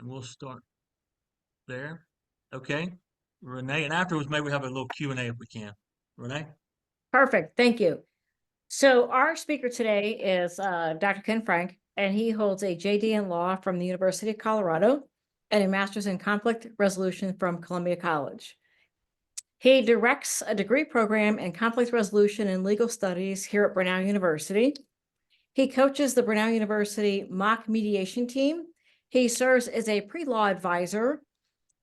and we'll start there. Okay, Renee, and afterwards maybe we have a little Q&A if we can. Renee? Perfect. Thank you. So our speaker today is Dr. Ken Frank, and he holds a JD in law from the University of Colorado and a master's in conflict resolution from Columbia College. He directs a degree program in conflict resolution and legal studies here at Brenau University. He coaches the Brenau University mock mediation team. He serves as a pre-law advisor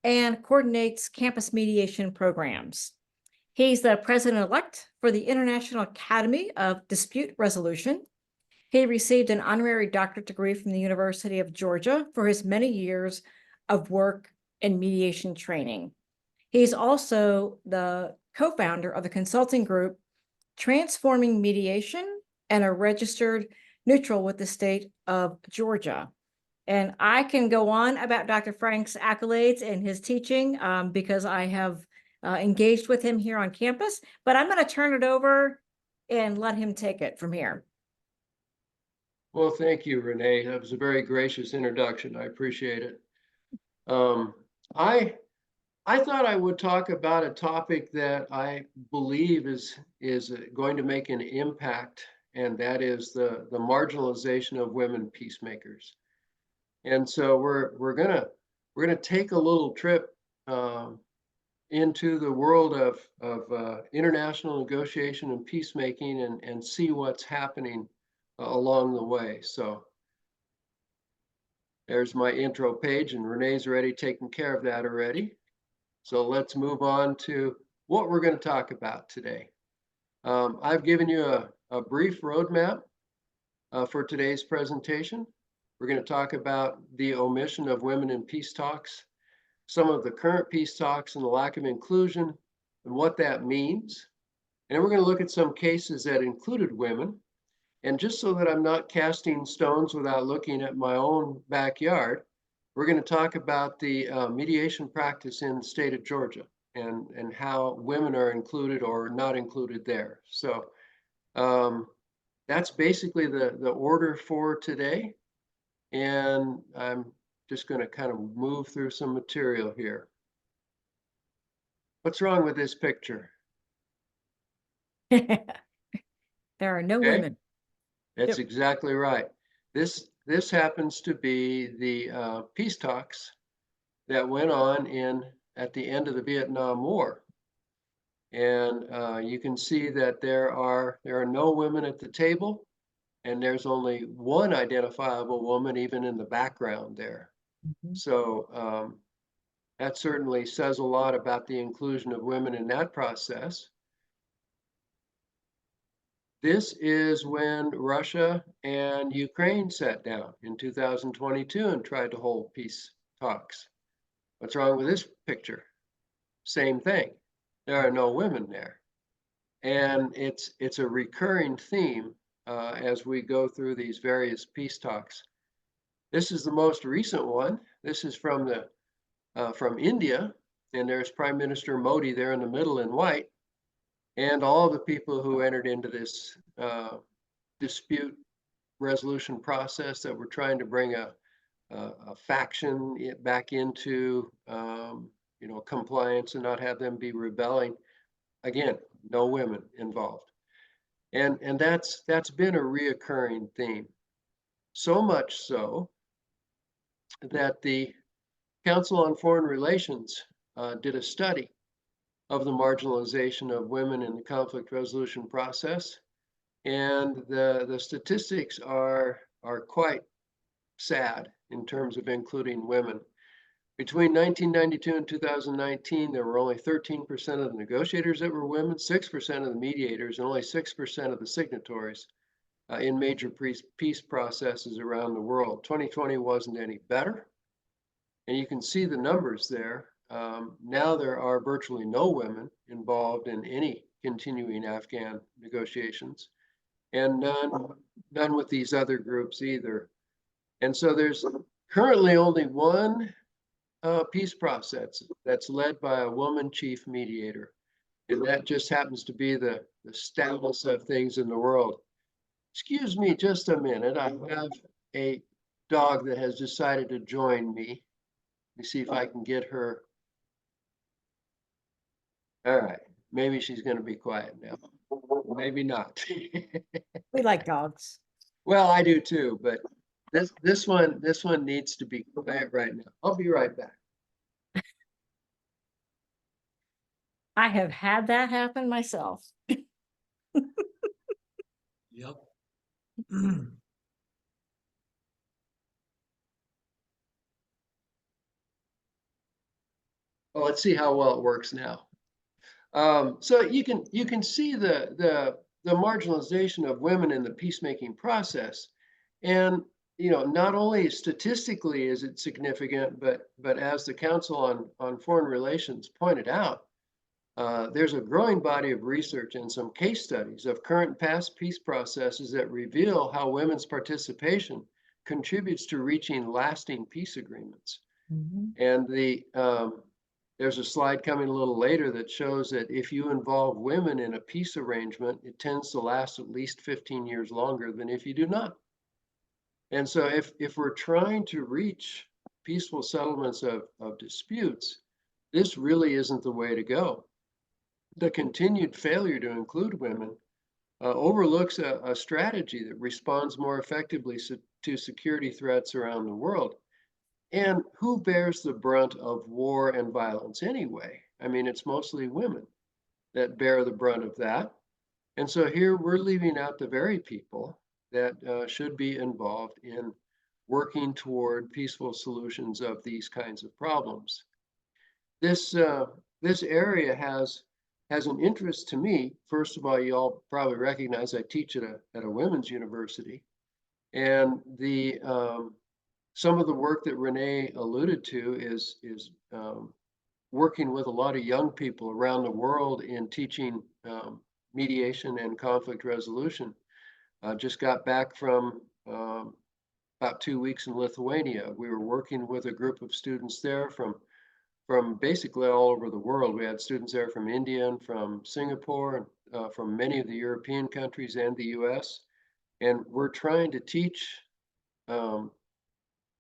and coordinates campus mediation programs. He's the president-elect for the International Academy of Dispute Resolution. He received an honorary doctorate degree from the University of Georgia for his many years of work in mediation training. He's also the co-founder of the consulting group Transforming Mediation and a registered neutral with the state of Georgia. And I can go on about Dr. Frank's accolades and his teaching because I have engaged with him here on campus, but I'm going to turn it over and let him take it from here. Well, thank you, Renee. That was a very gracious introduction. I appreciate it. I thought I would talk about a topic that I believe is going to make an impact, and that is the marginalization of women peacemakers. And so we're gonna take a little trip into the world of international negotiation and peacemaking and see what's happening along the way. So there's my intro page, and Renee's already taken care of that already. So let's move on to what we're going to talk about today. I've given you a brief roadmap for today's presentation. We're going to talk about the omission of women in peace talks, some of the current peace talks and the lack of inclusion and what that means. And we're going to look at some cases that included women. And just so that I'm not casting stones without looking at my own backyard, we're going to talk about the mediation practice in the state of Georgia and how women are included or not included there. So that's basically the order for today. And I'm just going to kind of move through some material here. What's wrong with this picture? There are no women. That's exactly right. This happens to be the peace talks that went on at the end of the Vietnam War. And you can see that there are no women at the table, and there's only one identifiable woman even in the background there. Mm-hmm. So that certainly says a lot about the inclusion of women in that process. This is when Russia and Ukraine sat down in 2022 and tried to hold peace talks. What's wrong with this picture? Same thing. There are no women there. And it's a recurring theme as we go through these various peace talks. This is the most recent one. This is from India, and there's Prime Minister Modi there in the middle in white. And all the people who entered into this dispute resolution process that were trying to bring a faction back into compliance and not have them be rebelling. Again, no women involved. And that's been a reoccurring theme. So much so that the Council on Foreign Relations did a study of the marginalization of women in the conflict resolution process. And the statistics are quite sad in terms of including women. Between 1992 and 2019, there were only 13% of the negotiators that were women, 6% of the mediators, and only 6% of the signatories in major peace processes around the world. 2020 wasn't any better. And you can see the numbers there. Now there are virtually no women involved in any continuing Afghan negotiations, and none with these other groups either. And so there's currently only one peace process that's led by a woman chief mediator, and that just happens to be the status of things in the world. Excuse me just a minute. I have a dog that has decided to join me. me see if I can get her. All right, maybe she's going to be quiet now. Maybe not. We like dogs. Well, I do too, but this one needs to be quiet right now. I'll be right back. I have had that happen myself. Yep. Well, let's see how well it works now. So you can see the marginalization of women in the peacemaking process, and not only statistically is it significant, but as the Council on Foreign Relations pointed out, there's a growing body of research and some case studies of current and past peace processes that reveal how women's participation contributes to reaching lasting peace agreements. And there's a slide coming a little later that shows that if you involve women in a peace arrangement, it tends to last at least 15 years longer than if you do not. And so if we're trying to reach peaceful settlements of disputes, this really isn't the way to go. The continued failure to include women overlooks a strategy that responds more effectively to security threats around the world. And who bears the brunt of war and violence anyway? I mean, it's mostly women that bear the brunt of that. And so here we're leaving out the very people that should be involved in working toward peaceful solutions of these kinds of problems. This area has an interest to me. First of all, you all probably recognize I teach at a women's university, and some of the work that Renee alluded to is working with a lot of young people around the world in teaching mediation and conflict resolution. Just got back from about 2 weeks in Lithuania. We were working with a group of students there from basically all over the world. We had students there from India and from Singapore, and from many of the European countries and the US. And we're trying to teach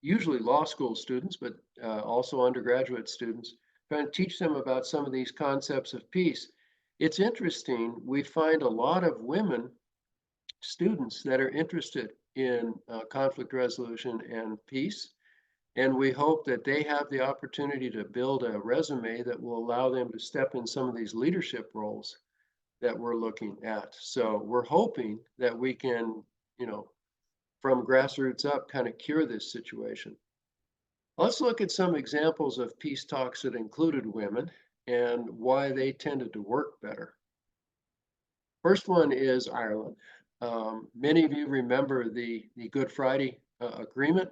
usually law school students, but also undergraduate students, trying to teach them about some of these concepts of peace. It's interesting, we find a lot of women students that are interested in conflict resolution and peace, and we hope that they have the opportunity to build a resume that will allow them to step in some of these leadership roles that we're looking at. So we're hoping that we can, from grassroots up, kind of cure this situation. Let's look at some examples of peace talks that included women and why they tended to work better. First one is Ireland. Many of you remember the Good Friday Agreement.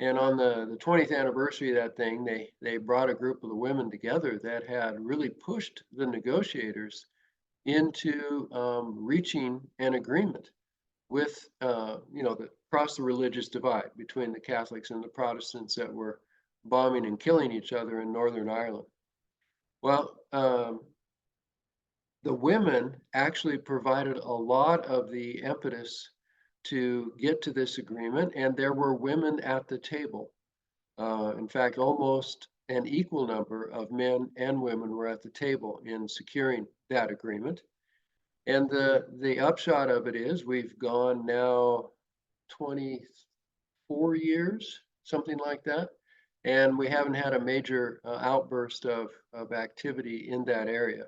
And on the 20th anniversary of that thing, they brought a group of the women together that had really pushed the negotiators into reaching an agreement with, across the religious divide between the Catholics and the Protestants that were bombing and killing each other in Northern Ireland. Well, the women actually provided a lot of the impetus to get to this agreement, and there were women at the table. In fact, almost an equal number of men and women were at the table in securing that agreement. And the upshot of it is we've gone now 24 years, something like that, and we haven't had a major outburst of activity in that area.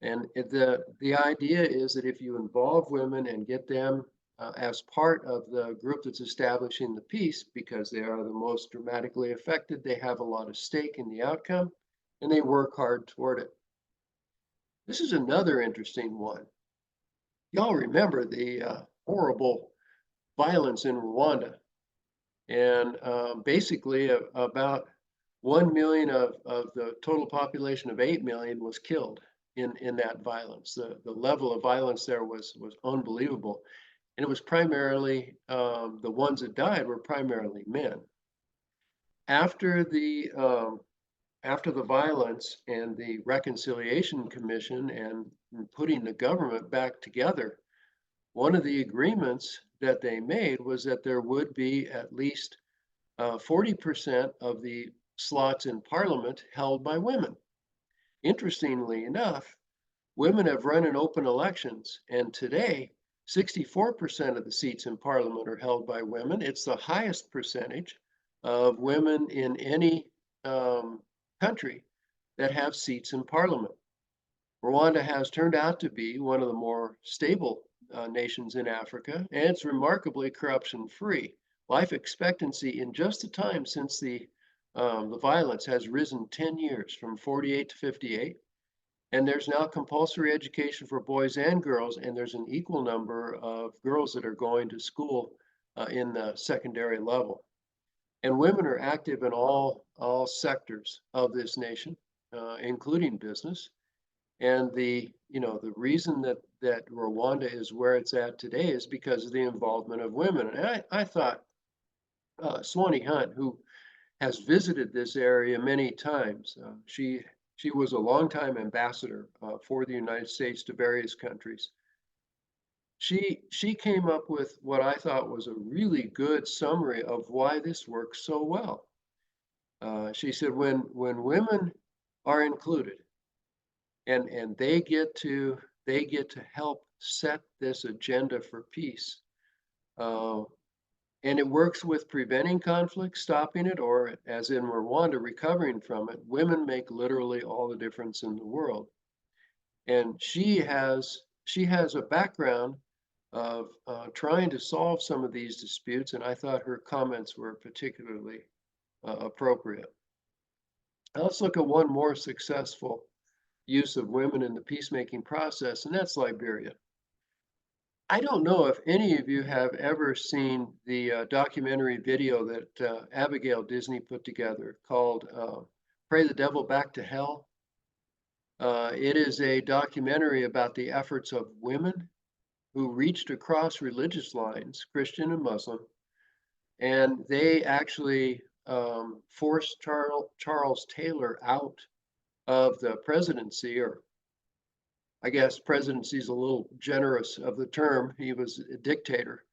And the idea is that if you involve women and get them as part of the group that's establishing the peace, because they are the most dramatically affected, they have a lot of stake in the outcome, and they work hard toward it. This is another interesting one. Y'all remember the horrible violence in Rwanda. And basically about 1 million of the total population of 8 million was killed in that violence. The level of violence there was unbelievable. And it was primarily, the ones that died were primarily men. After the violence and the Reconciliation Commission and putting the government back together, one of the agreements that they made was that there would be at least 40% of the slots in parliament held by women. Interestingly enough, women have run in open elections, and today, 64% of the seats in parliament are held by women. It's the highest percentage of women in any country that have seats in parliament. Rwanda has turned out to be one of the more stable nations in Africa, and it's remarkably corruption-free. Life expectancy in just the time since the violence has risen 10 years, from 48 to 58. And there's now compulsory education for boys and girls, and there's an equal number of girls that are going to school in the secondary level. And women are active in all sectors of this nation, including business. And the reason that Rwanda is where it's at today is because of the involvement of women. And I thought Swanee Hunt, who has visited this area many times, she was a longtime ambassador for the United States to various countries. She came up with what I thought was a really good summary of why this works so well. She said, when women are included, and they get to help set this agenda for peace, and it works with preventing conflict, stopping it, or as in Rwanda, recovering from it. Women make literally all the difference in the world. And she has a background of trying to solve some of these disputes, and I thought her comments were particularly appropriate. Now let's look at one more successful use of women in the peacemaking process, and that's Liberia. I don't know if any of you have ever seen the documentary video that Abigail Disney put together called Pray the Devil Back to Hell. It is a documentary about the efforts of women who reached across religious lines, Christian and Muslim, and they actually forced Charles Taylor out of the presidency, or I guess presidency is a little generous of the term. He was a dictator.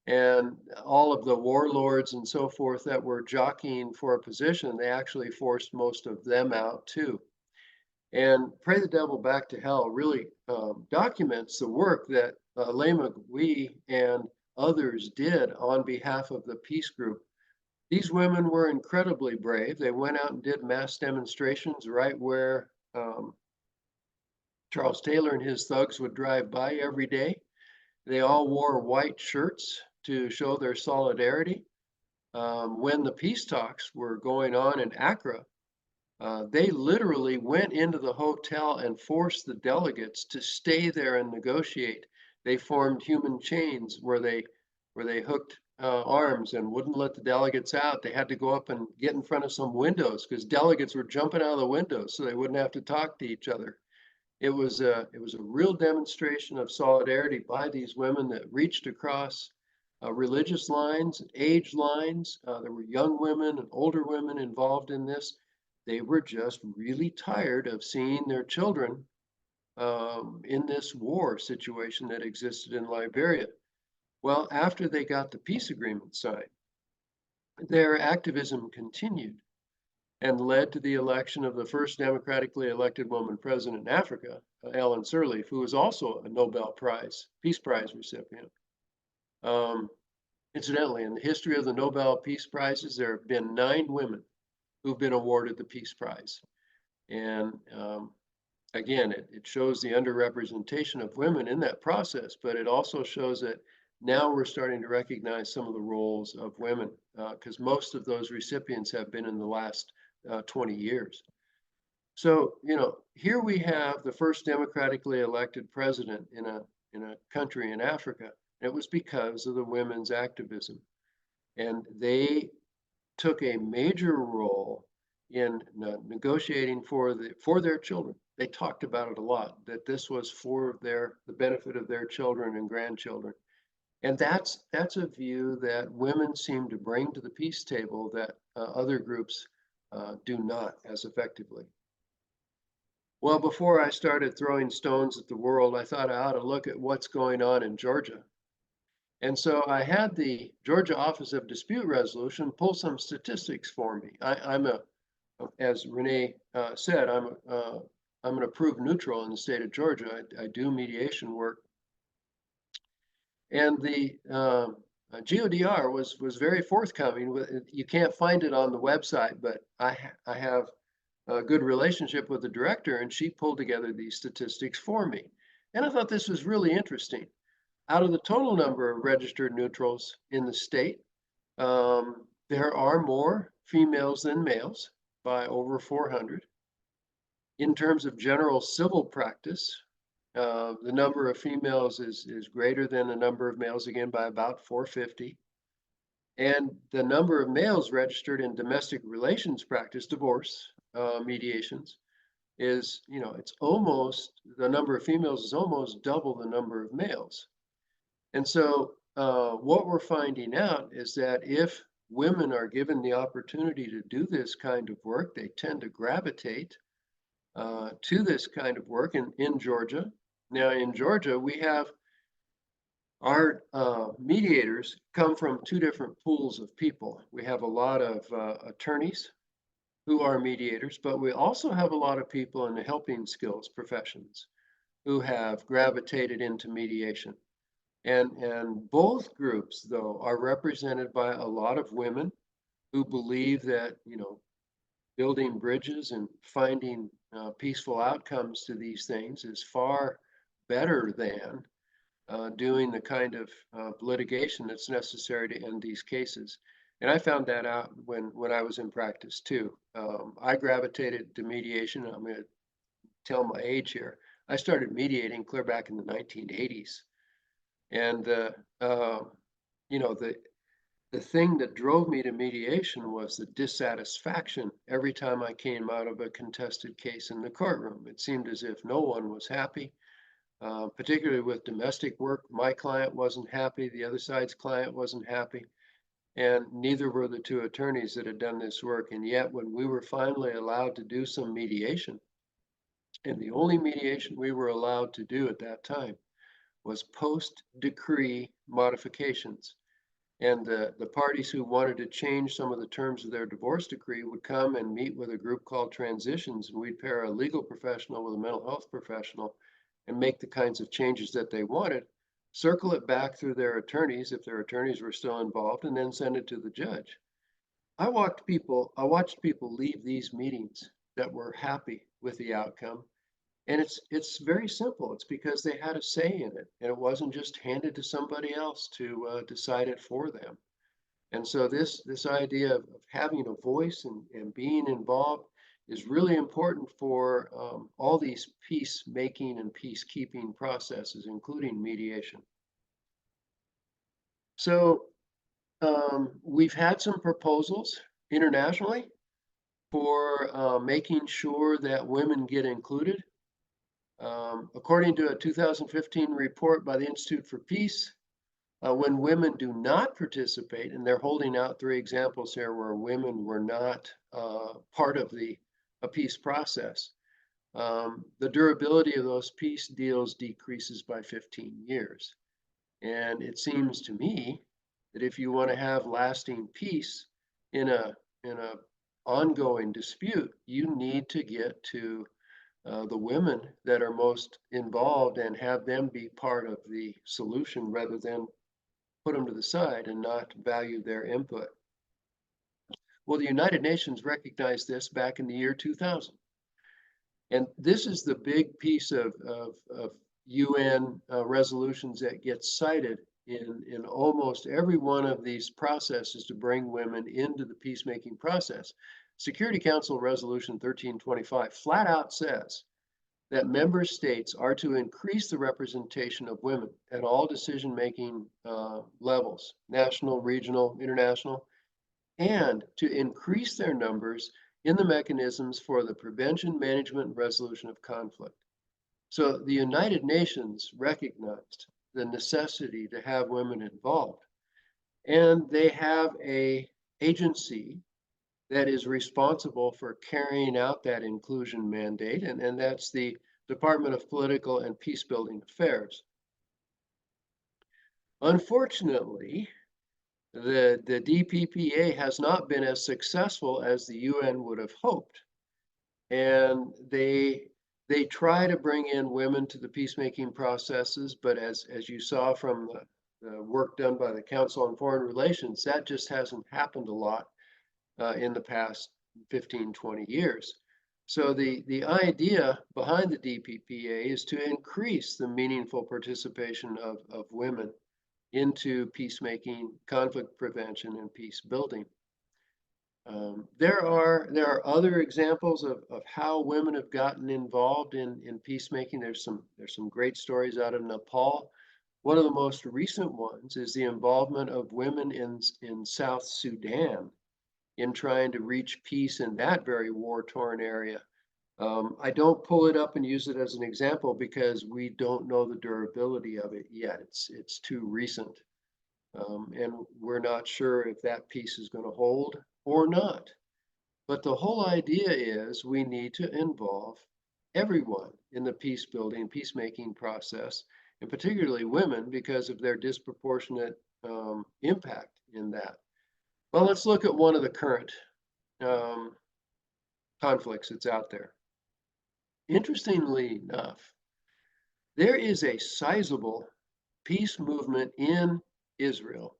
And all of the warlords and so forth that were jockeying for a position, they actually forced most of them out too. And Pray the Devil Back to Hell really documents the work that Lema Gui and others did on behalf of the peace group. These women were incredibly brave. They went out and did mass demonstrations right where Charles Taylor and his thugs would drive by every day. They all wore white shirts to show their solidarity. When the peace talks were going on in Accra, they literally went into the hotel and forced the delegates to stay there and negotiate. They formed human chains where they hooked arms and wouldn't let the delegates out. They had to go up and get in front of some windows because delegates were jumping out of the windows so they wouldn't have to talk to each other. It was a real demonstration of solidarity by these women that reached across religious lines, age lines. There were young women and older women involved in this. They were just really tired of seeing their children in this war situation that existed in Liberia. Well, after they got the peace agreement signed, their activism continued and led to the election of the first democratically elected woman president in Africa, Ellen Sirleaf, who was also a Nobel Peace Prize recipient. Incidentally, in the history of the Nobel Peace Prizes, there have been 9 women who've been awarded the Peace Prize. And again, it shows the underrepresentation of women in that process, but it also shows that now we're starting to recognize some of the roles of women, because most of those recipients have been in the last 20 years. So, here we have the first democratically elected president in a country in Africa. It was because of the women's activism. And they took a major role in negotiating for their children. They talked about it a lot, that this was for the benefit of their children and grandchildren. And that's a view that women seem to bring to the peace table that other groups do not as effectively. Well, before I started throwing stones at the world, I thought I ought to look at what's going on in Georgia. And so I had the Georgia Office of Dispute Resolution pull some statistics for me. I'm a as Renee said, I'm an approved neutral in the state of Georgia. I do mediation work. And the GODR was very forthcoming with it. You can't find it on the website, but I have a good relationship with the director, and she pulled together these statistics for me. And I thought this was really interesting. Out of the total number of registered neutrals in the state, there are more females than males by over 400. In terms of general civil practice, the number of females is greater than the number of males, again, by about 450. And the number of males registered in domestic relations practice, divorce, mediations, is, it's almost, the number of females is almost double the number of males. And so what we're finding out is that if women are given the opportunity to do this kind of work, they tend to gravitate to this kind of work in Georgia. Now, in Georgia, we have our mediators come from two different pools of people. We have a lot of attorneys who are mediators, but we also have a lot of people in the helping skills professions who have gravitated into mediation. And both groups, though, are represented by a lot of women who believe that, building bridges and finding peaceful outcomes to these things is far better than doing the kind of litigation that's necessary to end these cases. And I found that out when I was in practice too. I gravitated to mediation. I'm going to tell my age here. I started mediating clear back in the 1980s. And the thing that drove me to mediation was the dissatisfaction every time I came out of a contested case in the courtroom. It seemed as if no one was happy, particularly with domestic work. My client wasn't happy, the other side's client wasn't happy, and neither were the two attorneys that had done this work. And yet, when we were finally allowed to do some mediation, and the only mediation we were allowed to do at that time was post-decree modifications. And the parties who wanted to change some of the terms of their divorce decree would come and meet with a group called Transitions, and we'd pair a legal professional with a mental health professional and make the kinds of changes that they wanted, circle it back through their attorneys if their attorneys were still involved, and then send it to the judge. I watched people leave these meetings that were happy with the outcome. And it's very simple. It's because they had a say in it, and it wasn't just handed to somebody else to decide it for them. And so this idea of having a voice and being involved is really important for all these peacemaking and peacekeeping processes, including mediation. So we've had some proposals internationally for making sure that women get included. According to a 2015 report by the Institute for Peace, when women do not participate, and they're holding out 3 examples here where women were not part of the peace process, the durability of those peace deals decreases by 15 years. And it seems to me that if you want to have lasting peace in a ongoing dispute, you need to get to the women that are most involved and have them be part of the solution rather than put them to the side and not value their input. Well, the United Nations recognized this back in the year 2000. And this is the big piece of UN resolutions that gets cited in almost every one of these processes to bring women into the peacemaking process. Security Council Resolution 1325 flat out says that member states are to increase the representation of women at all decision-making levels, national, regional, international, and to increase their numbers in the mechanisms for the prevention, management, and resolution of conflict. So the United Nations recognized the necessity to have women involved, and they have an agency that is responsible for carrying out that inclusion mandate, and that's the Department of Political and Peacebuilding Affairs. Unfortunately, the DPPA has not been as successful as the UN would have hoped. And they try to bring in women to the peacemaking processes, but as you saw from the work done by the Council on Foreign Relations, that just hasn't happened a lot in the past 15, 20 years. So the idea behind the DPPA is to increase the meaningful participation of women into peacemaking, conflict prevention, and peace building. There are other examples of how women have gotten involved in peacemaking. There's some great stories out of Nepal. One of the most recent ones is the involvement of women in South Sudan in trying to reach peace in that very war-torn area. I don't pull it up and use it as an example because we don't know the durability of it yet. It's too recent. And we're not sure if that peace is going to hold or not. But the whole idea is we need to involve everyone in the peace building, peacemaking process, and particularly women because of their disproportionate impact in that. Well, let's look at one of the current conflicts that's out there. Interestingly enough, there is a sizable peace movement in Israel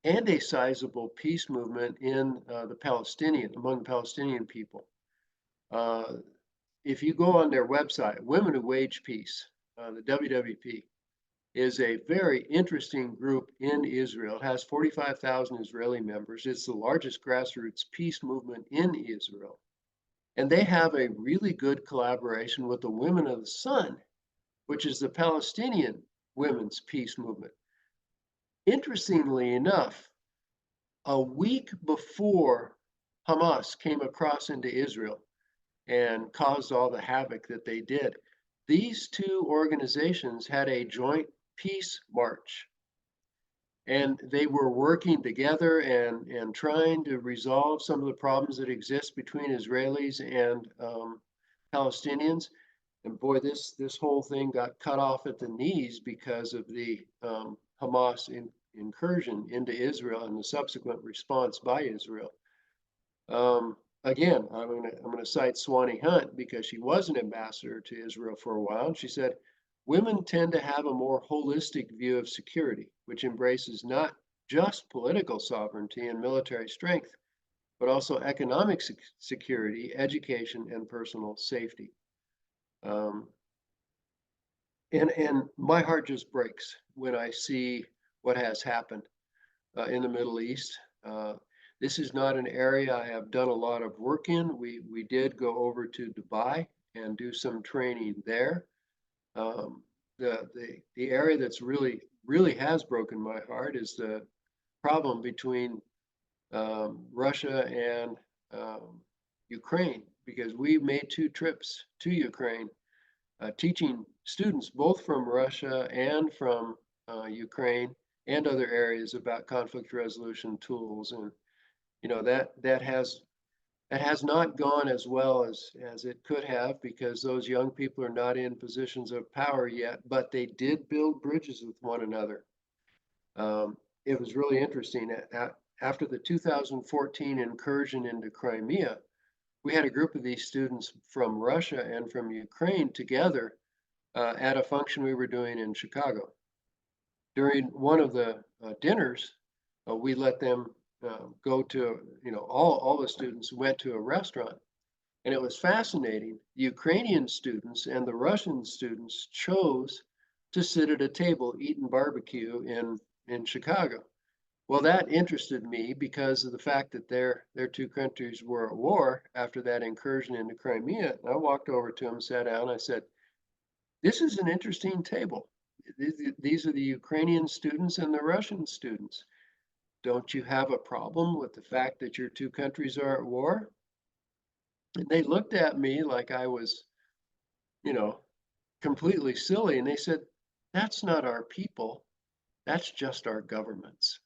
and a sizable peace movement in among the Palestinian people. If you go on their website, Women Who Wage Peace, the WWP, is a very interesting group in Israel. It has 45,000 Israeli members. It's the largest grassroots peace movement in Israel. And they have a really good collaboration with the Women of the Sun, which is the Palestinian women's peace movement. Interestingly enough, a week before Hamas came across into Israel and caused all the havoc that they did, these two organizations had a joint peace march. And they were working together and trying to resolve some of the problems that exist between Israelis and Palestinians. And boy, this whole thing got cut off at the knees because of the Hamas incursion into Israel and the subsequent response by Israel. Again, I'm gonna cite Swanee Hunt because she was an ambassador to Israel for a while, and she said, women tend to have a more holistic view of security, which embraces not just political sovereignty and military strength, but also economic security, education, and personal safety. And my heart just breaks when I see what has happened in the Middle East. This is not an area I have done a lot of work in. We did go over to Dubai and do some training there. The area that's really has broken my heart is the problem between Russia and Ukraine, because we made 2 trips to Ukraine, teaching students both from Russia and from Ukraine and other areas about conflict resolution tools. And you know, that has not gone as well as it could have, because those young people are not in positions of power yet, but they did build bridges with one another. It was really interesting. After the 2014 incursion into Crimea, we had a group of these students from Russia and from Ukraine together at a function we were doing in Chicago. During one of the dinners, we let them go to, all the students went to a restaurant. And it was fascinating. The Ukrainian students and the Russian students chose to sit at a table eating barbecue in Chicago. Well, that interested me because of the fact that their 2 countries were at war after that incursion into Crimea. And I walked over to them, sat down, I said, this is an interesting table. These are the Ukrainian students and the Russian students. Don't you have a problem with the fact that your 2 countries are at war? And they looked at me like I was, completely silly. And they said, that's not our people. That's just our governments.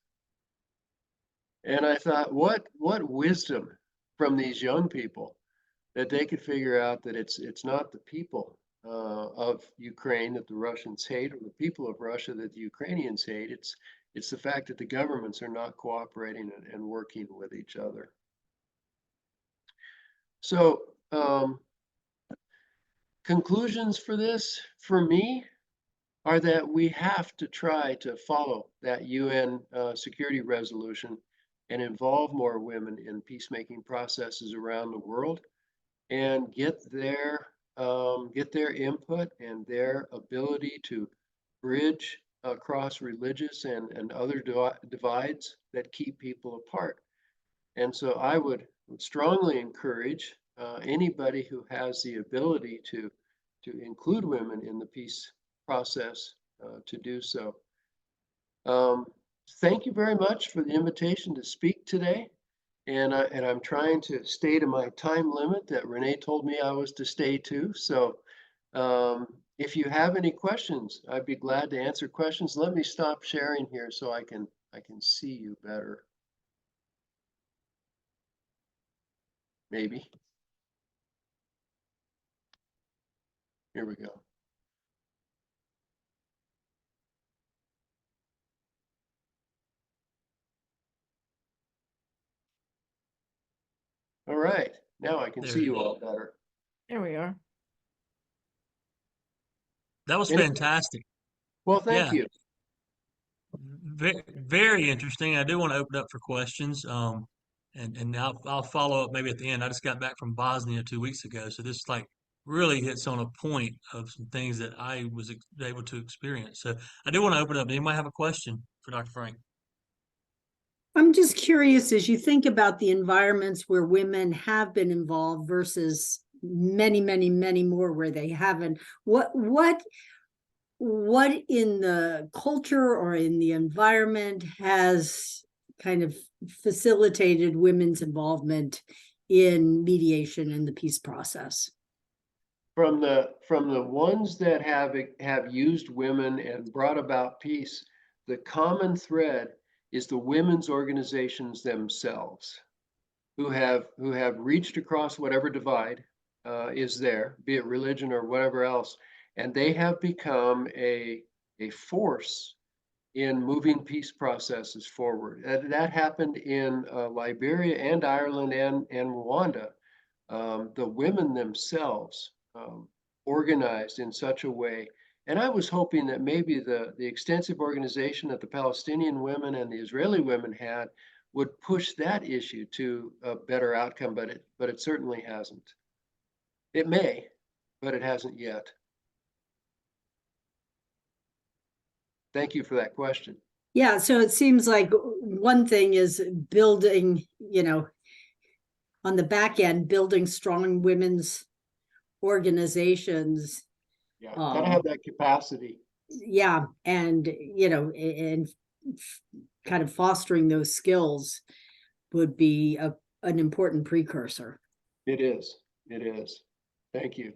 And I thought, what wisdom from these young people that they could figure out that it's not the people of Ukraine that the Russians hate, or the people of Russia that the Ukrainians hate. It's the fact that the governments are not cooperating and working with each other. So, conclusions for this, for me, are that we have to try to follow that UN security resolution and involve more women in peacemaking processes around the world and get their input and their ability to bridge across religious and other divides that keep people apart. And so I would strongly encourage anybody who has the ability to include women in the peace process to do so. Thank you very much for the invitation to speak today. And I'm trying to stay to my time limit that Renee told me I was to stay to. So if you have any questions, I'd be glad to answer questions. Let me stop sharing here so I can see you better. Maybe. Here we go. All right, now I can There see you you go. all better. There we are. That was Any- fantastic. Well, thank Yeah, you. very interesting. I do want to open up for questions. And I'll follow up maybe at the end. I just got back from Bosnia 2 weeks ago, so this like really hits on a point of some things that I was able to experience. So I do want to open up. Anybody have a question for Dr. Frank? I'm just curious, as you think about the environments where women have been involved versus many, many, many more where they haven't, what in the culture or in the environment has kind of facilitated women's involvement in mediation in the peace process? From the ones that have used women and brought about peace, the common thread is the women's organizations themselves, who have reached across whatever divide is there, be it religion or whatever else, and they have become a force in moving peace processes forward. That happened in Liberia and Ireland and Rwanda. The women themselves organized in such a way. And I was hoping that maybe the extensive organization that the Palestinian women and the Israeli women had would push that issue to a better outcome, but it certainly hasn't. It may, but it hasn't yet. Thank you for that question. Yeah, so it seems like one thing is building, on the back end, building strong women's organizations. Yeah, gotta have that capacity. Yeah, and and kind of fostering those skills would be an important precursor. It is. It is. Thank you.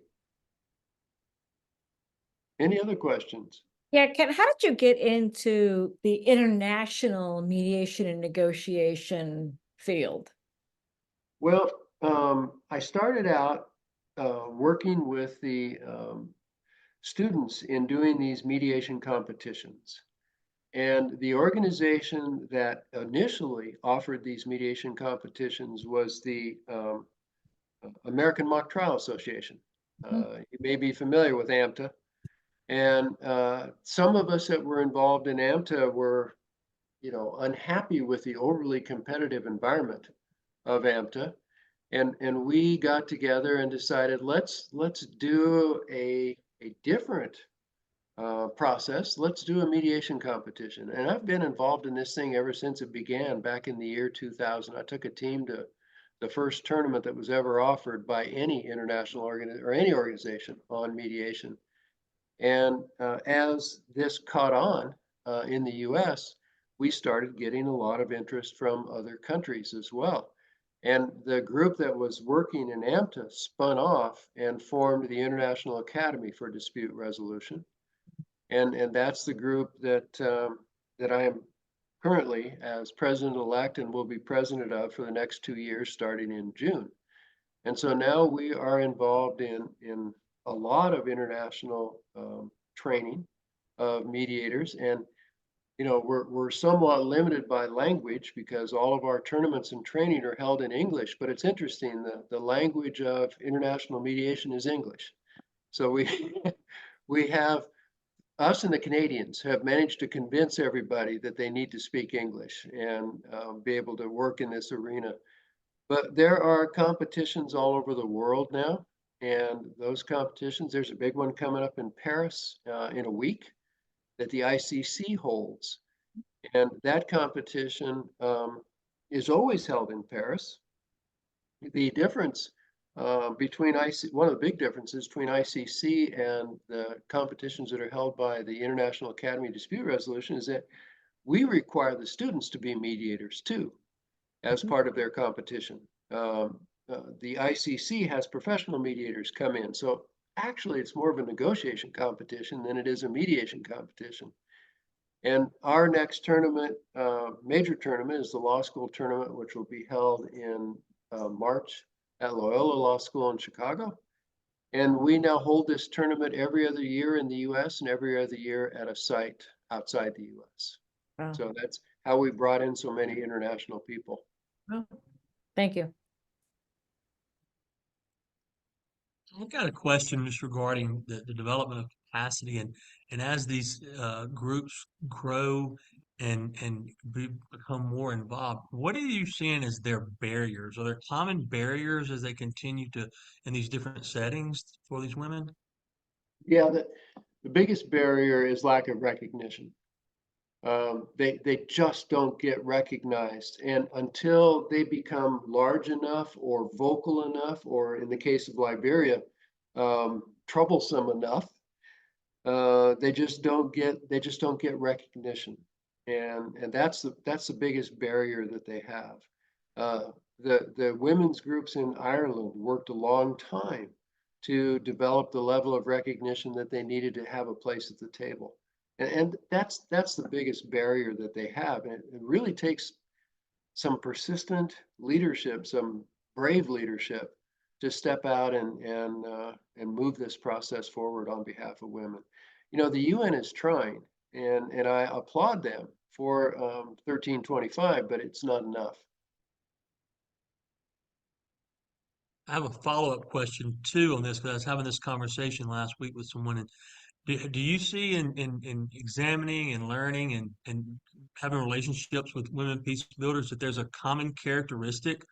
Any other questions? Yeah, Ken, how did you get into the international mediation and negotiation field? Well, I started out working with the students in doing these mediation competitions. And the organization that initially offered these mediation competitions was the American Mock Trial Association. You may be familiar with AMTA. And some of us that were involved in AMTA were, unhappy with the overly competitive environment of AMTA. And we got together and decided, let's do a different process. Let's do a mediation competition. And I've been involved in this thing ever since it began back in the year 2000. I took a team to the first tournament that was ever offered by any international organization on mediation. And as this caught on in the US, we started getting a lot of interest from other countries as well. And the group that was working in AMTA spun off and formed the International Academy for Dispute Resolution. And that's the group that I am currently as president-elect and will be president of for the next 2 years, starting in June. And so now we are involved in a lot of international training of mediators. And you know, we're somewhat limited by language because all of our tournaments and training are held in English, but it's interesting, the language of international mediation is English. So we we have us and the Canadians have managed to convince everybody that they need to speak English and be able to work in this arena. But there are competitions all over the world now, and those competitions, there's a big one coming up in Paris in a week that the ICC holds. And that competition is always held in Paris. The difference between one of the big differences between ICC and the competitions that are held by the International Academy of Dispute Resolution is that we require the students to be mediators too, as part of their competition. The ICC has professional mediators come in. So actually it's more of a negotiation competition than it is a mediation competition. And our next tournament, major tournament, is the law school tournament, which will be held in March at Loyola Law School in Chicago. And we now hold this tournament every other year in the US and every other year at a site outside the US. Wow. So that's how we brought in so many international people. Oh, thank you. I've got a question just regarding the development of capacity and as these groups grow and become more involved, what are you seeing as their barriers? Are there common barriers as they continue to in these different settings for these women? Yeah, the biggest barrier is lack of recognition. They just don't get recognized. And until they become large enough or vocal enough, or in the case of Liberia, troublesome enough, they just don't get recognition. And that's the biggest barrier that they have. The women's groups in Ireland worked a long time to develop the level of recognition that they needed to have a place at the table. And that's the biggest barrier that they have. And it really takes some persistent leadership, some brave leadership to step out and move this process forward on behalf of women. You know, the UN is trying, and I applaud them for 1325, but it's not enough. I have a follow-up question too on this because I was having this conversation last week with someone. And do you see in examining and learning and having relationships with women peace builders that there's a common characteristic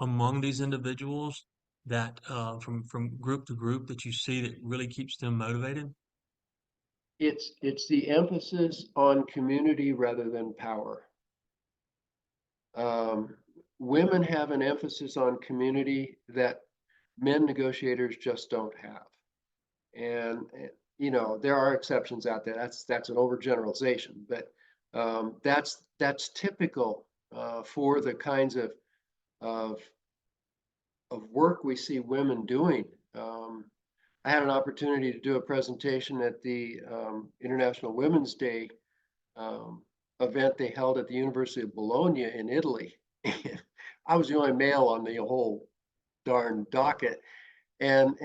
among these individuals that from group to group that you see that really keeps them motivated? It's the emphasis on community rather than power. Um, Women have an emphasis on community that men negotiators just don't have. And you know, there are exceptions out there. That's an overgeneralization, but that's typical for the kinds of work we see women doing. I had an opportunity to do a presentation at the International Women's Day event they held at the University of Bologna in Italy. I was the only male on the whole darn docket. And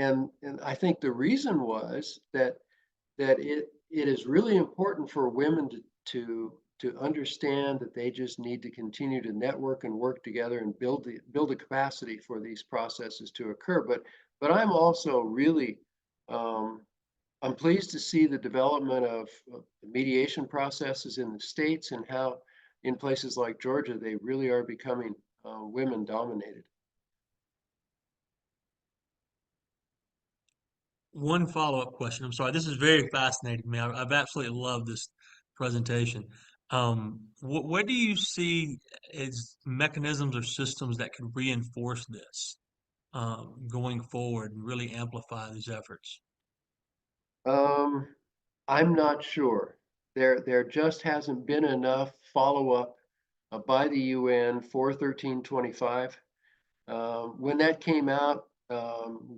I think the reason was that it is really important for women to understand that they just need to continue to network and work together and build a capacity for these processes to occur. But I'm also really I'm pleased to see the development of mediation processes in the States and how in places like Georgia they really are becoming women dominated. One follow-up question. I'm sorry, this is very fascinating to me. I've absolutely loved this presentation. What do you see as mechanisms or systems that can reinforce this going forward and really amplify these efforts? Um, I'm not sure. There just hasn't been enough follow-up by the UN for 1325. When that came out,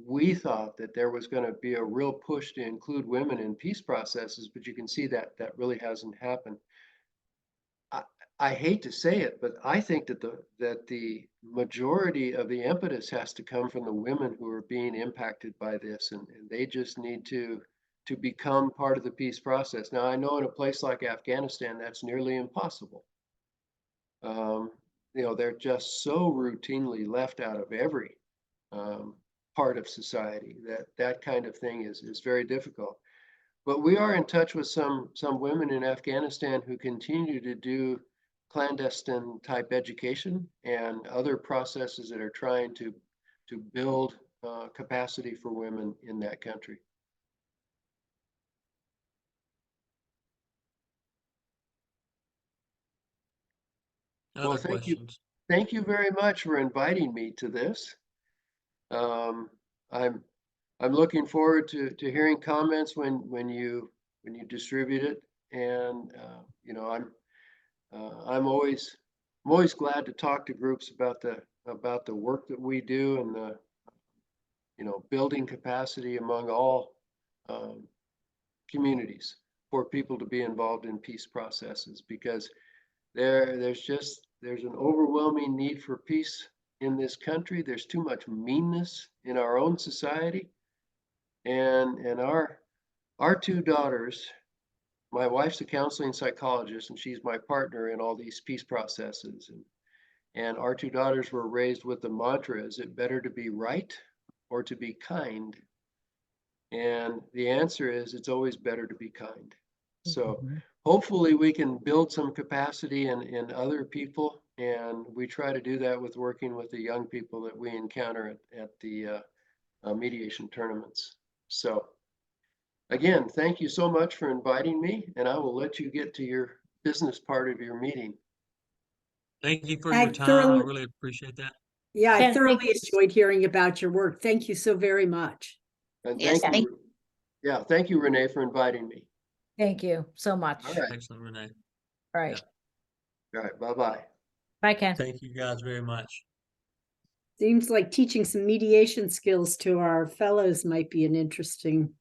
we thought that there was going to be a real push to include women in peace processes, but you can see that that really hasn't happened. I, I hate to say it, but I think that the majority of the impetus has to come from the women who are being impacted by this, and they just need to to become part of the peace process. Now, I know in a place like Afghanistan, that's nearly impossible. They're just so routinely left out of every part of society that kind of thing is very difficult. But we are in touch with some women in Afghanistan who continue to do clandestine type education and other processes that are trying to build capacity for women in that country. Other Well, thank you. questions? Thank you very much for inviting me to this. Um, I'm looking forward to hearing comments when you distribute it, and I'm always glad to talk to groups about the work that we do and the building capacity among all communities for people to be involved in peace processes, because there's an overwhelming need for peace in this country. There's too much meanness in our own society, and our two daughters, my wife's a counseling psychologist and she's my partner in all these peace processes, and our two daughters were raised with the mantra, is it better to be right or to be kind? And the answer is, it's always better to be kind. So hopefully we can build some capacity in other people, and we try to do that with working with the young people that we encounter at the mediation tournaments. So again, thank you so much for inviting me, and I will let you get to your business part of your meeting. Thank you for I your time. I thoroughly- really appreciate that. Yeah, I Ken, thank thoroughly you. enjoyed hearing about your work. Thank you so very much. And Yes, thank you. Yeah, thank you, Renee, for inviting me. Thank you so much. All right. Excellent, Renee. All right. All right. Bye-bye. Bye, Ken. Thank you guys very much. Seems like teaching some mediation skills to our fellows might be an interesting